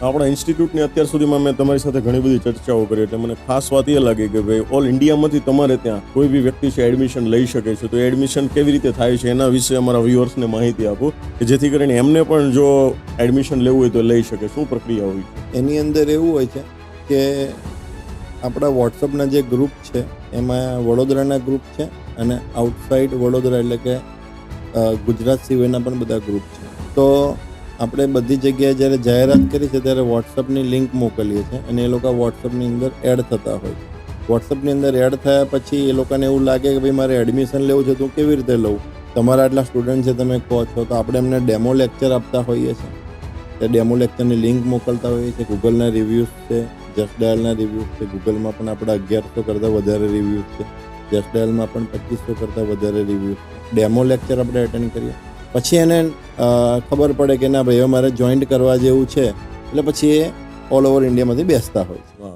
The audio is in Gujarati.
આપણા ઇન્સ્ટિટ્યૂટની અત્યાર સુધીમાં મેં તમારી સાથે ઘણી બધી ચર્ચાઓ કરી, એટલે મને ખાસ વાત એ લાગી કે ભાઈ ઓલ ઇન્ડિયામાંથી તમારે ત્યાં કોઈ બી વ્યક્તિ છે એડમિશન લઈ શકે છે, તો એડમિશન કેવી રીતે થાય છે એના વિશે અમારા વ્યુઅર્સને માહિતી આપો કે જેથી કરીને એમને પણ જો એડમિશન લેવું હોય તો લઈ શકે. શું પ્રક્રિયા હોય છે? એની અંદર એવું હોય છે કે આપણા વોટ્સઅપના જે ગ્રુપ છે એમાં વડોદરાના ગ્રુપ છે અને આઉટસાઇડ વડોદરા એટલે કે ગુજરાત સિવાયના પણ બધા ગ્રુપ છે. તો આપણે બધી જગ્યાએ જ્યારે જાહેરાત કરી છે ત્યારે વોટ્સઅપની લિંક મોકલીએ છીએ અને એ લોકો વોટ્સઅપની અંદર એડ થતા હોય છે. વોટ્સઅપની અંદર એડ થયા પછી એ લોકોને એવું લાગે કે ભાઈ મારે એડમિશન લેવું છે તો હું કેવી રીતે લઉં, તમારા આટલા સ્ટુડન્ટ છે તમે કહો છો, તો આપણે એમને ડેમો લેક્ચર આપતા હોઈએ છીએ. તે ડેમો લેક્ચરની લિંક મોકલતા હોઈએ છીએ. ગૂગલના રિવ્યૂઝ છે, જસ્ટ ડાયલના રિવ્યૂઝ છે. ગૂગલમાં પણ આપણા 1100 કરતાં વધારે રિવ્યૂઝ છે. જસ્ટ ડાયલમાં પણ 2500 કરતાં વધારે રિવ્યૂઝ છે. ડેમો લેક્ચર આપણે એટેન્ડ કરીએ પછી એને ખબર પડે કે ના ભાઈ હવે મારે જોઈન્ટ કરવા જેવું છે, એટલે પછી એ ઓલ ઓવર ઇન્ડિયામાંથી બેસતા હોય છે.